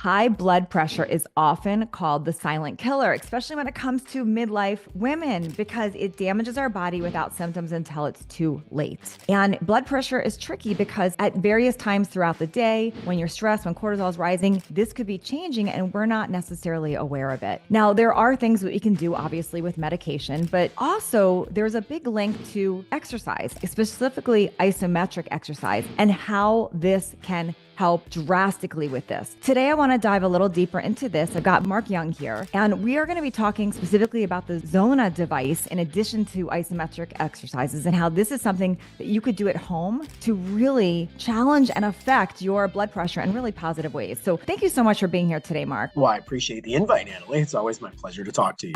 High blood pressure is often called the silent killer, especially when it comes to midlife women, because it damages our body without symptoms until it's too late. And blood pressure is tricky because at various times throughout the day, when you're stressed, when cortisol is rising, this could be changing and we're not necessarily aware of it. Now, there are things that we can do, obviously, with medication, but also there's a big link to exercise, specifically isometric exercise, and how this can help drastically with this. Today, I want to dive a little deeper into this. I've got Mark Young here, and we are going to be talking specifically about the Zona device in addition to isometric exercises and how this is something that you could do at home to really challenge and affect your blood pressure in really positive ways. So thank you so much for being here today, Mark. Well, I appreciate the invite, Natalie. It's always my pleasure to talk to you.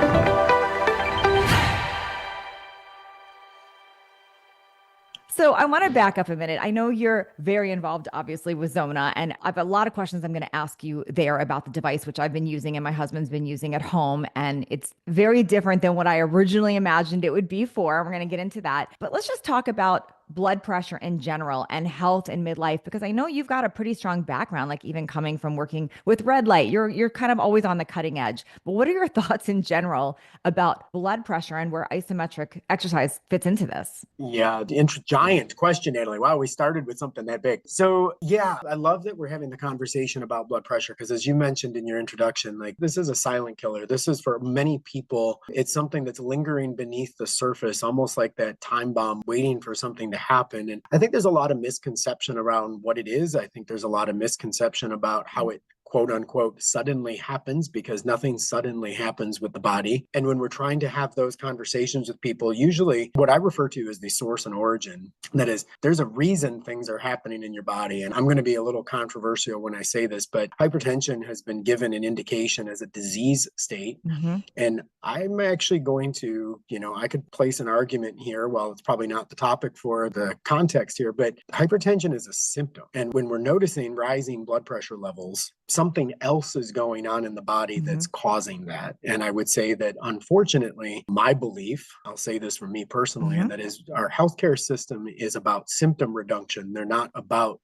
So I want to back up a minute. I know you're very involved, obviously, with Zona, and I have a lot of questions I'm going to ask you there about the device, which I've been using and my husband's been using at home. And it's very different than what I originally imagined it would be for. We're going to get into that. But let's just talk about blood pressure in general and health in midlife, because I know you've got a pretty strong background, like even coming from working with red light, you're kind of always on the cutting edge. But what are your thoughts in general about blood pressure and where isometric exercise fits into this? Yeah, the giant question, Natalie. Wow, we started with something that big. So yeah, I love that we're having the conversation about blood pressure because as you mentioned in your introduction, like this is a silent killer. This is for many people, it's something that's lingering beneath the surface, almost like that time bomb waiting for something to happen. And I think there's a lot of misconception around what it is. I think there's a lot of misconception about how it quote unquote suddenly happens, because nothing suddenly happens with the body. And when we're trying to have those conversations with people, usually what I refer to as the source and origin, that is, there's a reason things are happening in your body. And I'm going to be a little controversial when I say this, but hypertension has been given an indication as a disease state. Mm-hmm. And I'm actually going to, I could place an argument here, while it's probably not the topic for the context here, but hypertension is a symptom. And when we're noticing rising blood pressure levels, something else is going on in the body that's causing that. And I would say that, unfortunately, my belief, I'll say this for me personally, and that is our healthcare system is about symptom reduction. They're not about,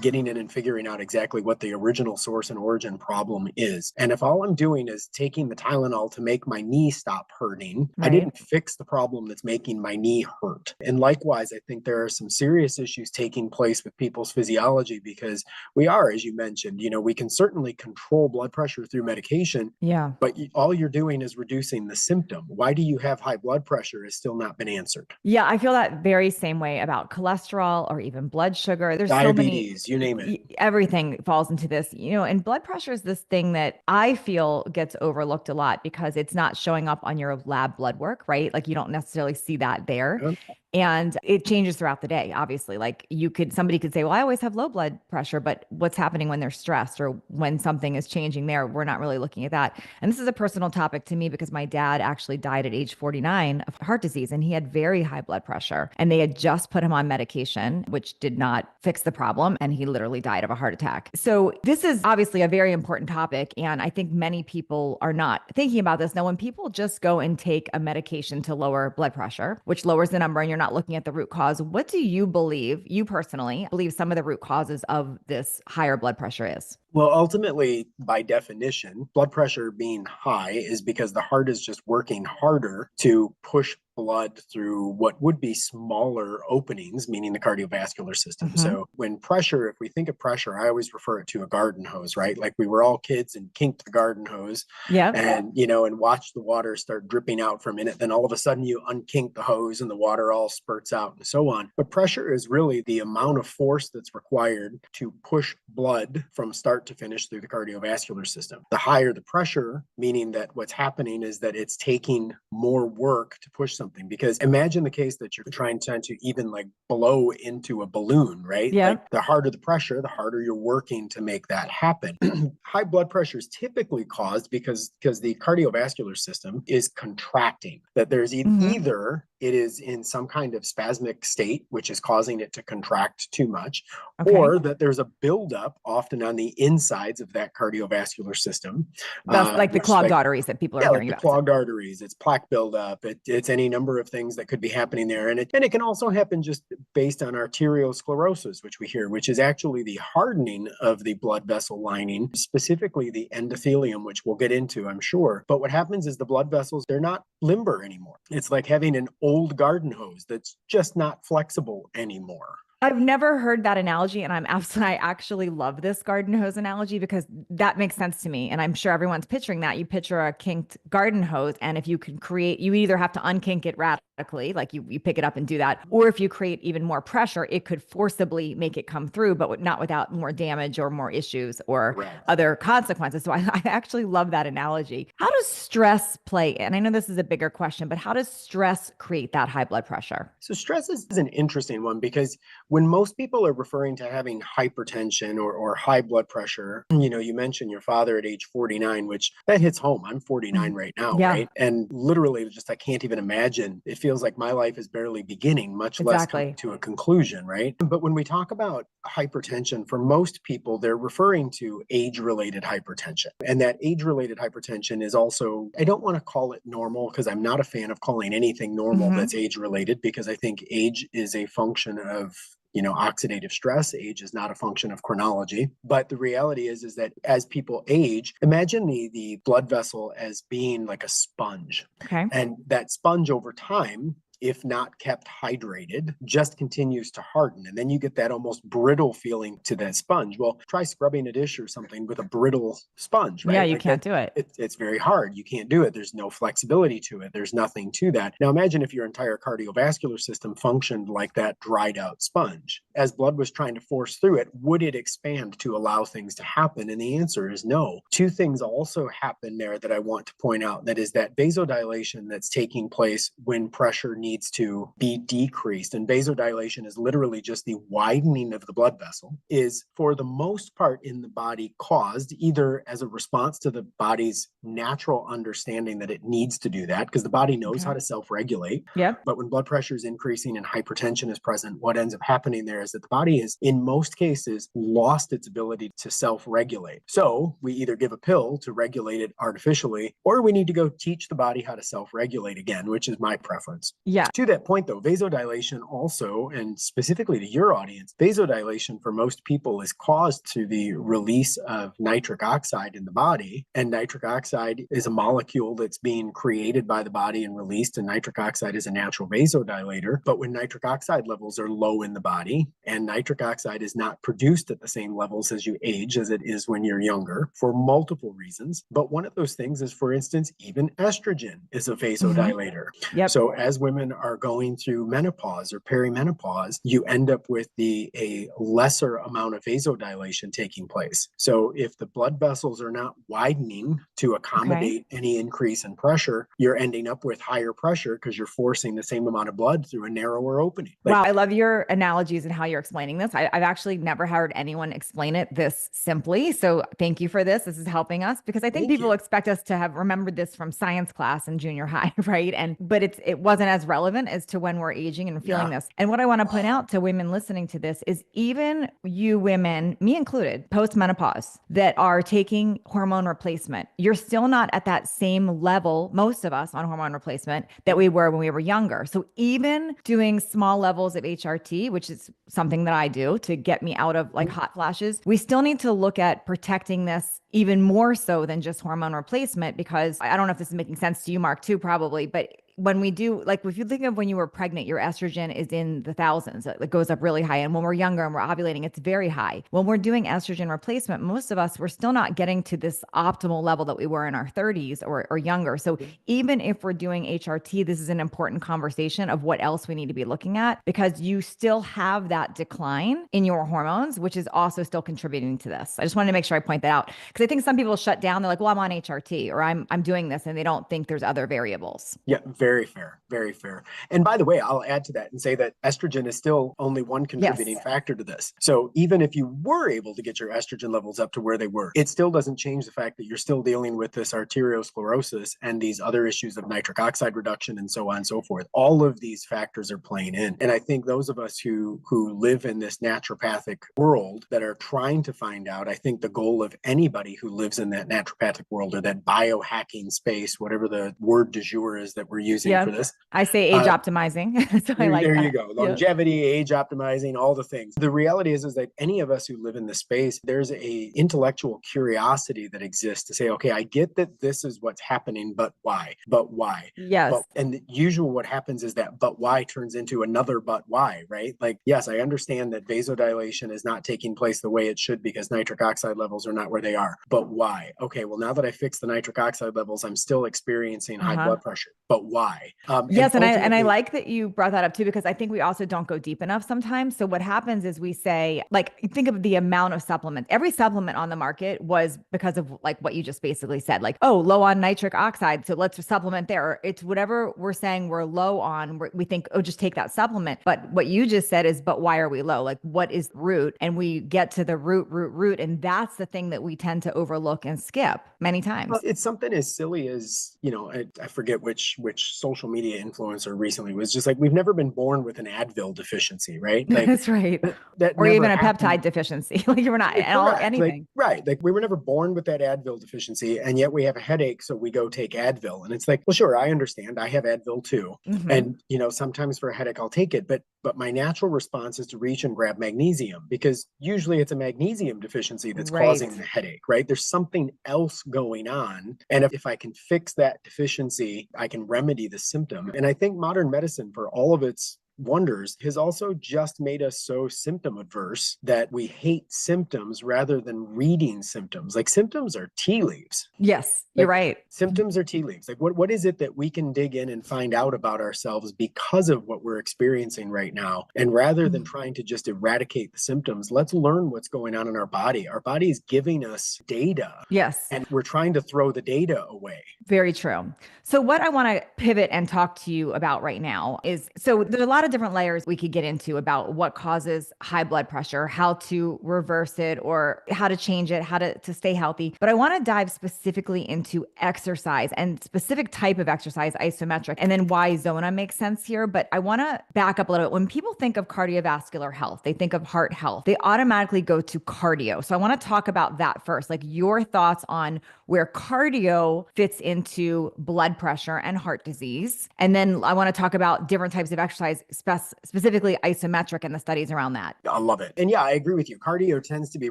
getting in and figuring out exactly what the original source and origin problem is. And if all I'm doing is taking the Tylenol to make my knee stop hurting, I didn't fix the problem that's making my knee hurt. And likewise, I think there are some serious issues taking place with people's physiology, because we are, as you mentioned, we can certainly control blood pressure through medication. Yeah. But all you're doing is reducing the symptom. Why do you have high blood pressure has still not been answered. Yeah, I feel that very same way about cholesterol or even blood sugar. There's diabetes, so many, you name it. Everything falls into this, and blood pressure is this thing that I feel gets overlooked a lot because it's not showing up on your lab blood work, right? Like you don't necessarily see that there. Yep. And it changes throughout the day, obviously. Like somebody could say, well, I always have low blood pressure, but what's happening when they're stressed or when something is changing there? We're not really looking at that. And this is a personal topic to me because my dad actually died at age 49 of heart disease, and he had very high blood pressure. And they had just put him on medication, which did not fix the problem. And he literally died of a heart attack. So this is obviously a very important topic. And I think many people are not thinking about this. Now, when people just go and take a medication to lower blood pressure, which lowers the number, and you're not looking at the root cause, what do you believe, you personally believe some of the root causes of this higher blood pressure is? Well, ultimately, by definition, blood pressure being high is because the heart is just working harder to push blood through what would be smaller openings, meaning the cardiovascular system. So when pressure, if we think of pressure, I always refer it to a garden hose, right? Like we were all kids and kinked the garden hose and, and watched the water start dripping out from in it. Then all of a sudden you unkink the hose and the water all spurts out and so on. But pressure is really the amount of force that's required to push blood from start to finish through the cardiovascular system. The higher the pressure, meaning that what's happening is that it's taking more work to push something. Because imagine the case that you're trying to even like blow into a balloon, right? Yeah. Like the harder the pressure, the harder you're working to make that happen. High blood pressure is typically caused because the cardiovascular system is contracting. That there's either it is in some kind of spasmic state, which is causing it to contract too much, or that there's a buildup often on the insides of that cardiovascular system. That's like the clogged arteries that people are hearing about. Clogged arteries, it's plaque buildup, it's any number of things that could be happening there. And it can also happen just based on arteriosclerosis, which we hear, which is actually the hardening of the blood vessel lining, specifically the endothelium, which we'll get into, I'm sure. But what happens is the blood vessels, they're not limber anymore. It's like having an old garden hose that's just not flexible anymore. I've never heard that analogy, and I actually love this garden hose analogy because that makes sense to me. And I'm sure everyone's picturing that. You picture a kinked garden hose, and if you can create, you either have to unkink it radically, like you pick it up and do that, or if you create even more pressure, it could forcibly make it come through, but not without more damage or more issues or other consequences. So I actually love that analogy. How does stress play in? I know this is a bigger question, but how does stress create that high blood pressure? So stress is an interesting one because when most people are referring to having hypertension or high blood pressure, you mentioned your father at age 49, which that hits home. I'm 49 right now, right? And literally I can't even imagine. It feels like my life is barely beginning, much less coming to a conclusion, right? But when we talk about hypertension, for most people, they're referring to age-related hypertension. And that age-related hypertension is also, I don't want to call it normal because I'm not a fan of calling anything normal that's age-related, because I think age is a function of oxidative stress. Age is not a function of chronology. But the reality is that as people age, imagine the blood vessel as being like a sponge. Okay. And that sponge over time, if not kept hydrated, just continues to harden. And then you get that almost brittle feeling to that sponge. Well, try scrubbing a dish or something with a brittle sponge, right? Yeah, you can't do it. It's very hard. You can't do it. There's no flexibility to it. There's nothing to that. Now imagine if your entire cardiovascular system functioned like that dried out sponge. As blood was trying to force through it, would it expand to allow things to happen? And the answer is no. Two things also happen there that I want to point out. That is that vasodilation that's taking place when pressure needs to be decreased. And vasodilation is literally just the widening of the blood vessel, is for the most part in the body caused either as a response to the body's natural understanding that it needs to do that, because the body knows how to self-regulate. Yeah. But when blood pressure is increasing and hypertension is present, what ends up happening there is that the body has, in most cases, lost its ability to self-regulate. So we either give a pill to regulate it artificially, or we need to go teach the body how to self-regulate again, which is my preference. Yeah. To that point, though, vasodilation also, and specifically to your audience, vasodilation for most people is caused to the release of nitric oxide in the body. And nitric oxide is a molecule that's being created by the body and released. And nitric oxide is a natural vasodilator. But when nitric oxide levels are low in the body, and nitric oxide is not produced at the same levels as you age as it is when you're younger, for multiple reasons. But one of those things is, for instance, even estrogen is a vasodilator. Yep. So as women are going through menopause or perimenopause, you end up with a lesser amount of vasodilation taking place. So if the blood vessels are not widening to accommodate any increase in pressure, you're ending up with higher pressure because you're forcing the same amount of blood through a narrower opening. Wow, I love your analogies and how you're explaining this. I've actually never heard anyone explain it this simply. So thank you for this. This is helping us because I think people expect us to have remembered this from science class in junior high, right? But it wasn't as relevant as to when we're aging and feeling this. And what I want to point out to women listening to this is even you women, me included, post-menopause that are taking hormone replacement, you're still not at that same level, most of us on hormone replacement, that we were when we were younger. So even doing small levels of HRT, which is something that I do to get me out of like hot flashes, we still need to look at protecting this even more so than just hormone replacement, because I don't know if this is making sense to you, Mark, too, probably, but when we do, like if you think of when you were pregnant, your estrogen is in the thousands. It goes up really high. And when we're younger and we're ovulating, it's very high. When we're doing estrogen replacement, most of us, we're still not getting to this optimal level that we were in our 30s or younger. So even if we're doing HRT, this is an important conversation of what else we need to be looking at, because you still have that decline in your hormones, which is also still contributing to this. I just wanted to make sure I point that out, because I think some people shut down. They're like, well, I'm on HRT or I'm doing this, and they don't think there's other variables. Yeah, very fair, very fair. And by the way, I'll add to that and say that estrogen is still only one contributing factor to this. So even if you were able to get your estrogen levels up to where they were, it still doesn't change the fact that you're still dealing with this arteriosclerosis and these other issues of nitric oxide reduction and so on and so forth. All of these factors are playing in. And I think those of us who live in this naturopathic world that are trying to find out, I think the goal of anybody who lives in that naturopathic world or that biohacking space, whatever the word du jour is that we're using using for this. I say age optimizing. So I like there you that. go. Yep. Longevity, age optimizing, all the things. The reality is that any of us who live in this space, there's a intellectual curiosity that exists to say, okay, I get that this is what's happening, but why? But why? Yes. And the usual what happens is that but why turns into another but why, right? Like, yes, I understand that vasodilation is not taking place the way it should because nitric oxide levels are not where they are. But why? Okay, well, now that I fixed the nitric oxide levels, I'm still experiencing high blood pressure. But why? Yes, and I like that you brought that up too, because I think we also don't go deep enough sometimes. So what happens is we say, like, think of the amount of supplements. Every supplement on the market was because of like what you just basically said, like, oh, low on nitric oxide, so let's supplement there. Or it's whatever we're saying we're low on. We think, oh, just take that supplement. But what you just said is, but why are we low? Like, what is the root? And we get to the root, and that's the thing that we tend to overlook and skip many times. Well, it's something as silly as, I forget which social media influencer recently was just like, we've never been born with an Advil deficiency, right? Like, that's right. That or even a happened. Peptide deficiency. Like you're not anything. Like we were never born with that Advil deficiency, and yet we have a headache, so we go take Advil. And it's like, well, sure, I understand. I have Advil too. Mm-hmm. And sometimes for a headache I'll take it, but my natural response is to reach and grab magnesium, because usually it's a magnesium deficiency that's causing the headache, right? There's something else going on. And if I can fix that deficiency, I can remedy the symptom. And I think modern medicine, for all of its wonders, has also just made us so symptom adverse that we hate symptoms rather than reading symptoms. Like, symptoms are tea leaves. Yes, you're right. Symptoms are tea leaves. Like, what is it that we can dig in and find out about ourselves because of what we're experiencing right now? And rather than trying to just eradicate the symptoms, let's learn what's going on in our body. Our body is giving us data. Yes. And we're trying to throw the data away. Very true. So what I want to pivot and talk to you about right now is, so there's a lot of different layers we could get into about what causes high blood pressure, how to reverse it, or how to change it, how to stay healthy. But I want to dive specifically into exercise and specific type of exercise, isometric, and then why Zona makes sense here. But I want to back up a little bit. When people think of cardiovascular health, they think of heart health, they automatically go to cardio. So I want to talk about that first, like your thoughts on where cardio fits into blood pressure and heart disease. And then I want to talk about different types of exercise, specifically isometric, and the studies around that. I love it. And yeah, I agree with you. Cardio tends to be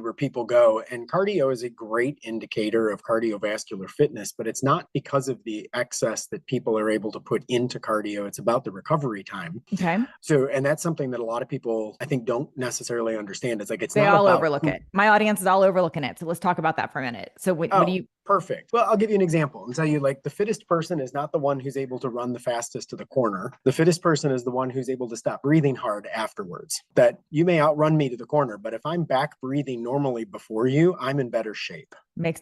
where people go. And cardio is a great indicator of cardiovascular fitness, but it's not because of the excess that people are able to put into cardio. It's about the recovery time. Okay. So, and that's something that a lot of people, I think, don't necessarily understand. It's like, they all overlook it. My audience is all overlooking it. So let's talk about that for a minute. So what do you... Perfect. Well, I'll give you an example and tell you, like, the fittest person is not the one who's able to run the fastest to the corner. The fittest person is the one who's able to stop breathing hard afterwards. That you may outrun me to the corner, but if I'm back breathing normally before you, I'm in better shape.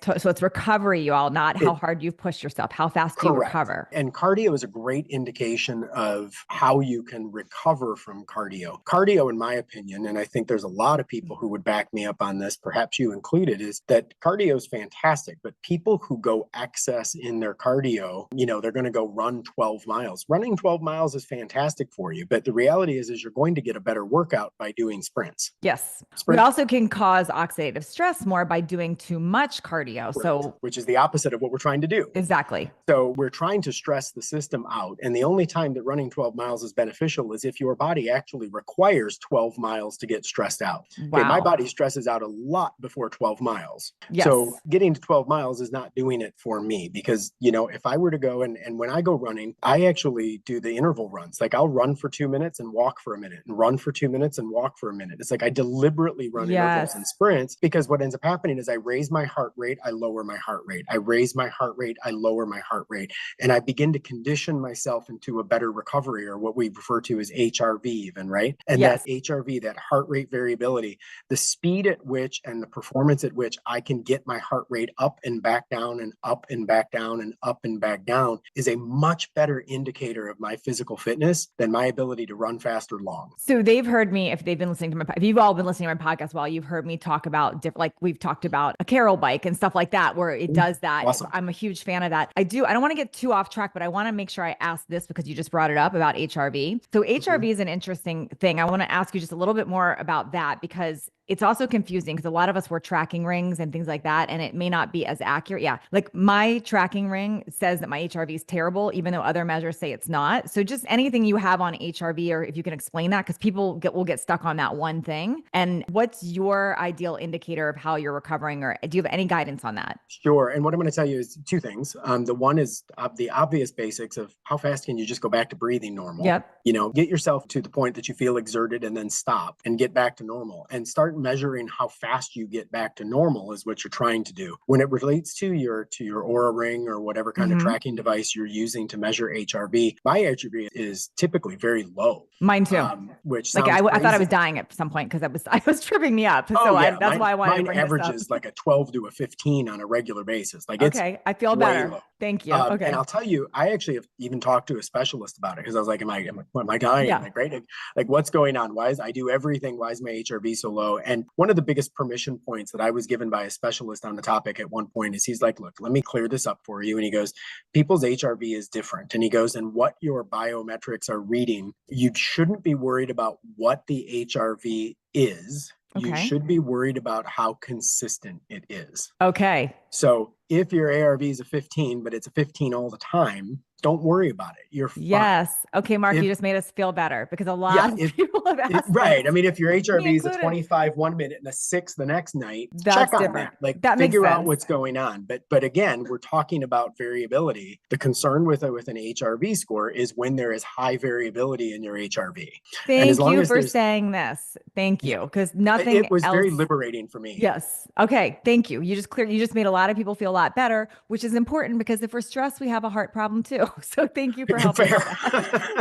So it's recovery, you all, not how hard you've pushed yourself, how fast do you recover. And cardio is a great indication of how you can recover from cardio. Cardio, in my opinion, and I think there's a lot of people who would back me up on this, perhaps you included, is that cardio is fantastic, but people who go excess in their cardio, they're going to go run 12 miles. Running 12 miles is fantastic for you, but the reality is you're going to get a better workout by doing sprints. Yes. We also can cause oxidative stress more by doing too much cardio. Correct. So, which is the opposite of what we're trying to do. Exactly. So we're trying to stress the system out. And the only time that running 12 miles is beneficial is if your body actually requires 12 miles to get stressed out. Wow. Okay, my body stresses out a lot before 12 miles. Yes. So getting to 12 miles is not doing it for me, because, if I were to go and when I go running, I actually do the interval runs. Like, I'll run for 2 minutes and walk for a minute, and run for 2 minutes and walk for a minute. It's like I deliberately run intervals and sprints, because what ends up happening is I raise my heart rate, I lower my heart rate. I raise my heart rate, I lower my heart rate. And I begin to condition myself into a better recovery, or what we refer to as HRV even, right? And that HRV, that heart rate variability, the speed at which and the performance at which I can get my heart rate up and back down and up and back down and up and back down is a much better indicator of my physical fitness than my ability to run fast or long. So they've heard me, if they've been listening to if you've all been listening to my podcast, you've heard me talk about like we've talked about a Carol bike, bike and stuff like that, where it does that. Awesome. I'm a huge fan of that. I don't want to get too off track, but I want to make sure I ask this because you just brought it up about HRV. So HRV is an interesting thing. I want to ask you just a little bit more about that because it's also confusing because a lot of us wear tracking rings and things like that, and it may not be as accurate. Yeah. Like my tracking ring says that my HRV is terrible, even though other measures say it's not. So just anything you have on HRV, or if you can explain that, because people will get stuck on that one thing. And what's your ideal indicator of how you're recovering, or do you have any guidance on that? Sure. And what I'm going to tell you is two things. The one is the obvious basics of how fast can you just go back to breathing normal? Yep. Get yourself to the point that you feel exerted and then stop and get back to normal and start measuring how fast you get back to normal is what you're trying to do. When it relates to your Oura ring or whatever kind of tracking device you're using to measure HRV, my HRV is typically very low. Mine too. Which like I thought I was dying at some point because I was tripping me up. So that's why I wanted to bring mine this up. averages like a 12 to a 15 on a regular basis. Like it's okay, I feel better. low. Thank you. Okay. And I'll tell you, I actually have even talked to a specialist about it because I was like, am I dying? Yeah. Like, right? Like, what's going on? I do everything? Why is my HRV so low? And one of the biggest permission points that I was given by a specialist on the topic at one point is he's like, look, let me clear this up for you. And he goes, people's HRV is different. And he goes, and what your biometrics are reading, you shouldn't be worried about what the HRV is. Okay. You should be worried about how consistent it is. Okay. So if your ARV is a 15, but it's a 15 all the time, don't worry about it. You're fine. Yes. Okay, Mark, you just made us feel better because a lot of people have asked. Right. I mean, if your HRV is a 25 one minute and a 6 the next night, check on that. Like figure out what's going on. But again, we're talking about variability. The concern with an HRV score is when there is high variability in your HRV. Thank you for saying this. Thank you. Because nothing it was very liberating for me. Yes. Okay. Thank you. You just made a lot of people feel a lot better, which is important because if we're stressed, we have a heart problem too. So thank you for helping.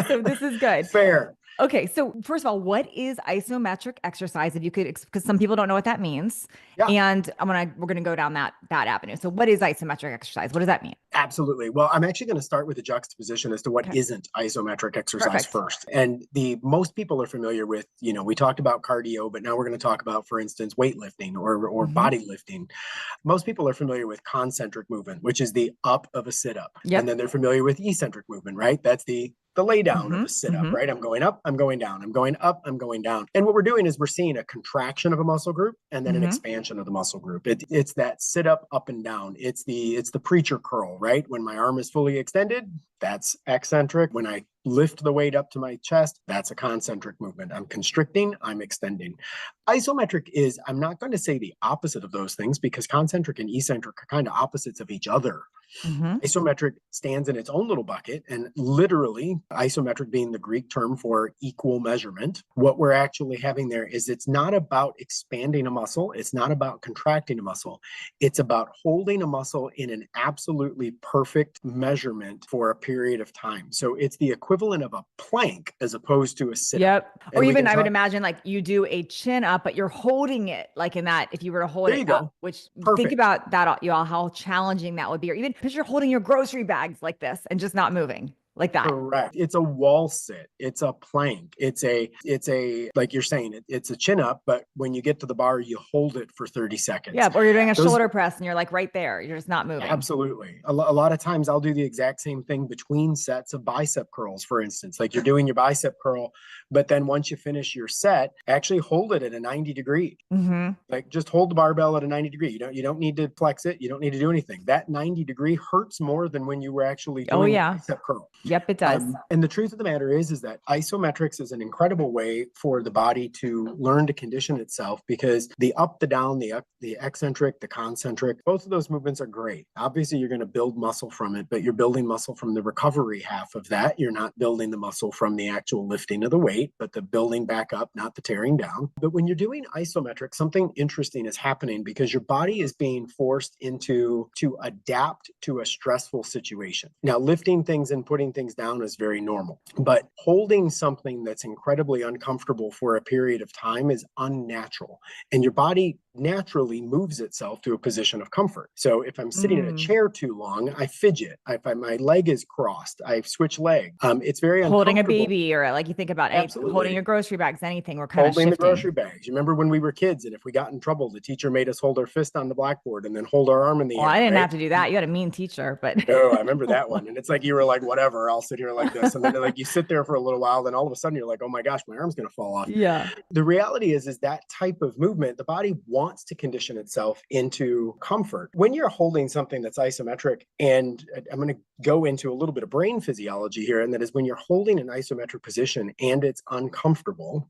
So this is good. Fair. Okay. So first of all, what is isometric exercise? If you could, because some people don't know what that means. Yeah. And we're going to go down that avenue. So what is isometric exercise? What does that mean? Absolutely. Well, I'm actually going to start with a juxtaposition as to what isn't isometric exercise first. And most people are familiar with, we talked about cardio, but now we're going to talk about, for instance, weightlifting or body lifting. Most people are familiar with concentric movement, which is the up of a sit-up. Yep. And then they're familiar with eccentric movement, right? That's the lay down of a sit-up, right? I'm going up, I'm going down, I'm going up, I'm going down. And what we're doing is we're seeing a contraction of a muscle group and then an expansion of the muscle group. It's that sit-up, up and down. It's the preacher curl, right? When my arm is fully extended, that's eccentric. When I lift the weight up to my chest, that's a concentric movement. I'm constricting, I'm extending. Isometric is, I'm not going to say the opposite of those things because concentric and eccentric are kind of opposites of each other. Isometric stands in its own little bucket, and literally isometric being the Greek term for equal measurement. What we're actually having there is it's not about expanding a muscle. It's not about contracting a muscle. It's about holding a muscle in an absolutely perfect measurement for a period of time. So it's the equivalent of a plank as opposed to a sit-up. Yep. Or even I would imagine like you do a chin up, but you're holding it like in that, if you were to hold it up, which think about that, y'all, how challenging that would be. Or even picture holding your grocery bags like this and just not moving like that. Correct. It's a wall sit. It's a plank. It's a, like you're saying, it's a chin up, but when you get to the bar, you hold it for 30 seconds. Yeah. Or you're doing a shoulder press and you're like right there. You're just not moving. Absolutely. A lot of times I'll do the exact same thing between sets of bicep curls, for instance. Like you're doing your bicep curl, but then once you finish your set, actually hold it at a 90 degree. Like just hold the barbell at a 90 degree. You don't need to flex it. You don't need to do anything. That 90 degree hurts more than when you were actually doing a bicep curl. Yep, it does. And the truth of the matter is that isometrics is an incredible way for the body to learn to condition itself because the up, the down, the eccentric, the concentric, both of those movements are great. Obviously, you're going to build muscle from it, but you're building muscle from the recovery half of that. You're not building the muscle from the actual lifting of the weight, but the building back up, not the tearing down. But when you're doing isometric, something interesting is happening because your body is being forced to adapt to a stressful situation. Now, lifting things and putting things down is very normal, but holding something that's incredibly uncomfortable for a period of time is unnatural. And your body naturally moves itself to a position of comfort. So if I'm sitting in a chair too long, I fidget. If my leg is crossed, I switch leg. It's very holding a baby, or like you think about any holding your grocery bags, anything, we're kind of holding the shifting. grocery bags. You remember when we were kids and if we got in trouble, the teacher made us hold our fist on the blackboard and then hold our arm in the Well, air, I didn't right? have to do that. You had a mean teacher, but Oh, I remember that one. And it's like, you were like, whatever, I'll sit here like this. And then like you sit there for a little while, then all of a sudden you're like, oh my gosh, my arm's going to fall off. yeah. The reality is that type of movement, the body wants to condition itself into comfort. When you're holding something that's isometric, and I'm going to go into a little bit of brain physiology here, and that is when you're holding an isometric position and it's uncomfortable,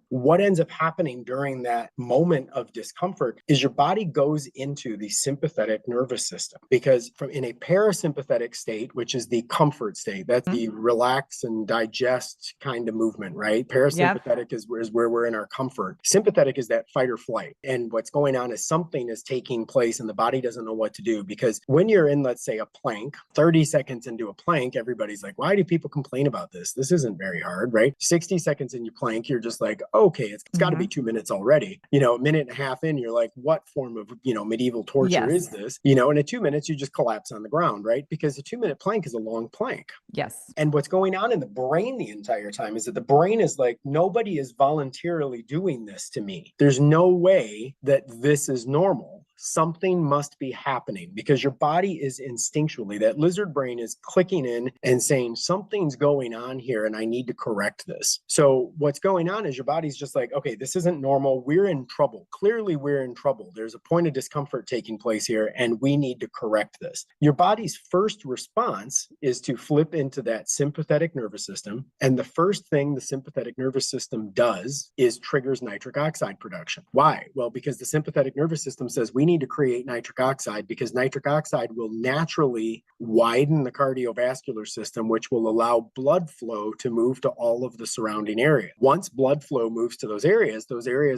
what ends up happening during that moment of discomfort is your body goes into the sympathetic nervous system, because from in a parasympathetic state, which is the comfort state, that's the relax and digest kind of movement, right? Parasympathetic is where we're in our comfort. Sympathetic is that fight or flight. And what's going on is something is taking place and the body doesn't know what to do, because when you're in, let's say, a plank, 30 seconds into a plank, everybody's like, why do people complain about this? This isn't very hard, right? 60 seconds in your plank, you're just like, okay, it's got to be 2 minutes already. A minute and a half in, you're like, what form of, medieval torture is this? And at 2 minutes, you just collapse on the ground, right? Because a 2-minute plank is a long plank. Yes. And what's going on in the brain the entire time is that the brain is like, nobody is voluntarily doing this to me. There's no way that this is normal. Something must be happening, because your body is instinctually, that lizard brain is clicking in and saying something's going on here and I need to correct this. So what's going on is your body's just like, okay, this isn't normal. We're in trouble. Clearly we're in trouble. There's a point of discomfort taking place here and we need to correct this. Your body's first response is to flip into that sympathetic nervous system. And the first thing the sympathetic nervous system does is triggers nitric oxide production. Why? Well, because the sympathetic nervous system says we need to create nitric oxide, because nitric oxide will naturally widen the cardiovascular system, which will allow blood flow to move to all of the surrounding area. Once blood flow moves to those areas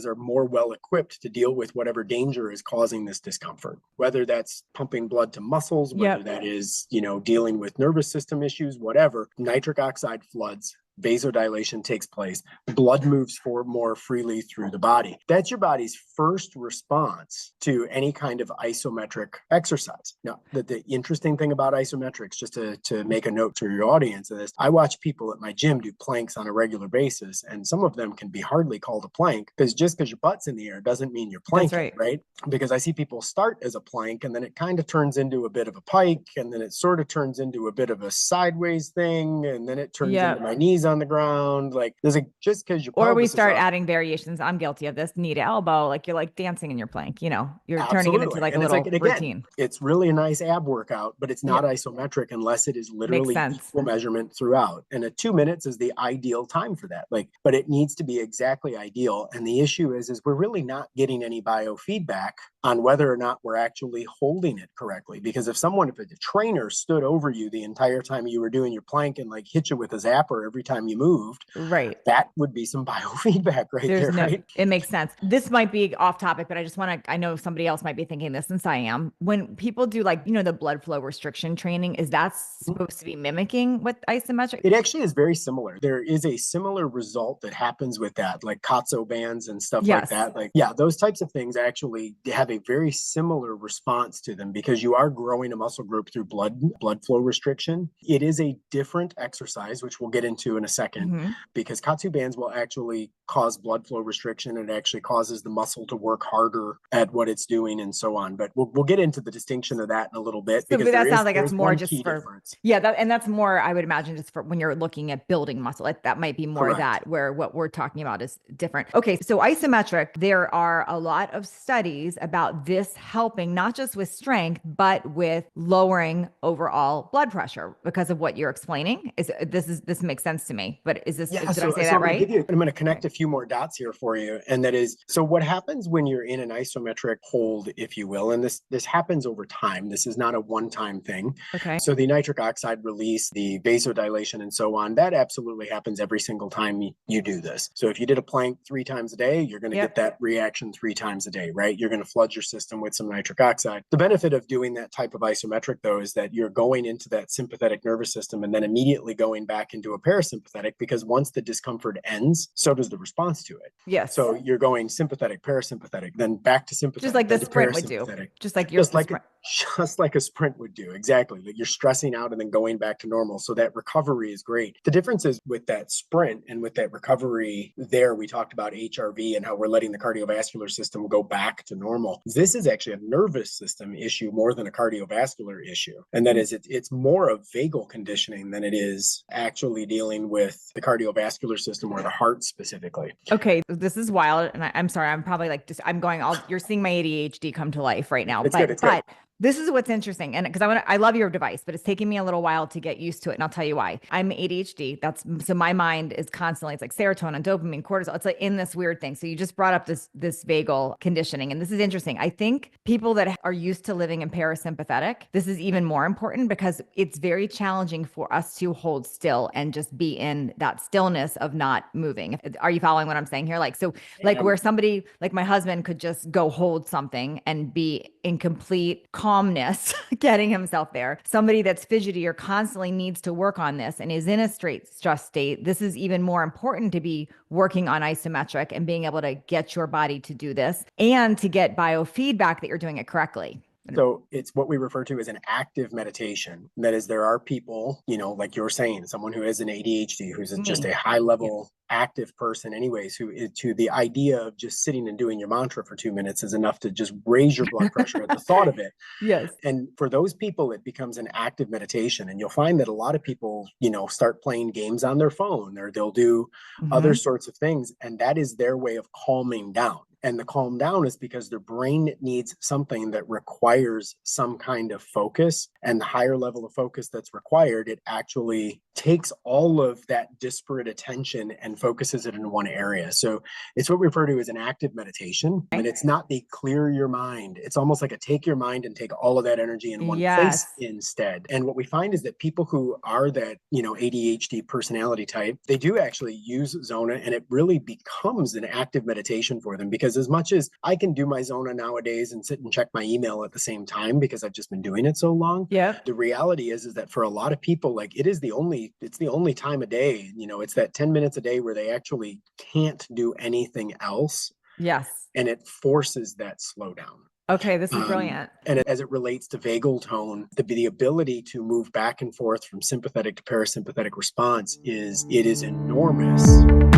are more well equipped to deal with whatever danger is causing this discomfort, whether that's pumping blood to muscles, whether that is, dealing with nervous system issues, whatever. Nitric oxide floods, vasodilation takes place, blood moves more freely through the body. That's your body's first response to any kind of isometric exercise. Now, the interesting thing about isometrics, just to make a note to your audience of this, I watch people at my gym do planks on a regular basis, and some of them can be hardly called a plank, because just because your butt's in the air doesn't mean you're planking, right? Because I see people start as a plank, and then it kind of turns into a bit of a pike, and then it sort of turns into a bit of a sideways thing, and then it turns into my knees on the ground. Like, there's just because you, or we start adding variations. I'm guilty of this. Knee to elbow, like you're like dancing in your plank. You're turning it into like a little routine. It's really a nice ab workout, but it's not isometric unless it is literally equal measurement throughout. And at 2 minutes is the ideal time for that. But it needs to be exactly ideal. And the issue is we're really not getting any biofeedback on whether or not we're actually holding it correctly. Because if a trainer stood over you the entire time you were doing your plank and like hit you with a zapper every time you moved, that would be some biofeedback right? It makes sense. This might be off topic, but I know somebody else might be thinking this, since I am. When people do the blood flow restriction training, is that supposed to be mimicking what isometric? It actually is very similar. There is a similar result that happens with that, like Katso bands and stuff like that. Those types of things actually have a very similar response to them, because you are growing a muscle group through blood flow restriction. It is a different exercise, which we'll get into in a second, because Katsu bands will actually cause blood flow restriction. And it actually causes the muscle to work harder at what it's doing and so on. But we'll get into the distinction of that in a little bit. Because that sounds like it's more just for difference. And that's more, I would imagine, just for when you're looking at building muscle. That might be more that, where what we're talking about is different. Okay, so isometric, there are a lot of studies about this helping not just with strength, but with lowering overall blood pressure because of what you're explaining. This makes sense to me. But did I say that right? I'm going to connect a few more dots here for you. And that is, so what happens when you're in an isometric hold, if you will, and this happens over time. This is not a one-time thing. Okay. So the nitric oxide release, the vasodilation and so on, that absolutely happens every single time you do this. So if you did a plank 3 times a day, you're going to get that reaction 3 times a day, right? You're going to flood your system with some nitric oxide. The benefit of doing that type of isometric, though, is that you're going into that sympathetic nervous system and then immediately going back into a parasympathetic parasympathetic, because once the discomfort ends, so does the response to it. Yes. So you're going sympathetic, parasympathetic, then back to sympathetic, just like the then to sprint would do. parasympathetic. Just like your sprint. Just like a sprint would do. Exactly. Like you're stressing out and then going back to normal. So that recovery is great. The difference is with that sprint and with that recovery there, we talked about HRV and how we're letting the cardiovascular system go back to normal. This is actually a nervous system issue more than a cardiovascular issue. And that is, it's more of vagal conditioning than it is actually dealing with the cardiovascular system or the heart specifically. Okay. This is wild. And I'm sorry. I'm probably like, you're seeing my ADHD come to life right now. It's good. This is what's interesting. And because I love your device, but it's taking me a little while to get used to it. And I'll tell you why. I'm ADHD. So my mind is constantly, it's like serotonin, dopamine, cortisol. It's like in this weird thing. So you just brought up this vagal conditioning. And this is interesting. I think people that are used to living in parasympathetic, this is even more important because it's very challenging for us to hold still and just be in that stillness of not moving. Are you following what I'm saying here? Where somebody like my husband could just go hold something and be in complete calmness, getting himself there. Somebody that's fidgety or constantly needs to work on this and is in a stress state. This is even more important to be working on isometric and being able to get your body to do this and to get biofeedback that you're doing it correctly. So it's what we refer to as an active meditation. That is, there are people, like you're saying, someone who has an ADHD, who's just a high level active person anyways, who is to the idea of just sitting and doing your mantra for 2 minutes is enough to just raise your blood pressure at the thought of it. Yes. And for those people, it becomes an active meditation. And you'll find that a lot of people, start playing games on their phone or they'll do other sorts of things. And that is their way of calming down. And the calm down is because their brain needs something that requires some kind of focus. And the higher level of focus that's required, it actually takes all of that disparate attention and focuses it in one area. So it's what we refer to as an active meditation. And it's not the clear your mind. It's almost like a take your mind and take all of that energy in one place instead. And what we find is that people who are that, ADHD personality type, they do actually use Zona, and it really becomes an active meditation for them, because as much as I can do my Zona nowadays and sit and check my email at the same time because I've just been doing it so long, the reality is that for a lot of people, like it's the only time a day, it's that 10 minutes a day where they actually can't do anything else. Yes. And it forces that slowdown. Okay, this is brilliant. And as it relates to vagal tone, the ability to move back and forth from sympathetic to parasympathetic response is enormous.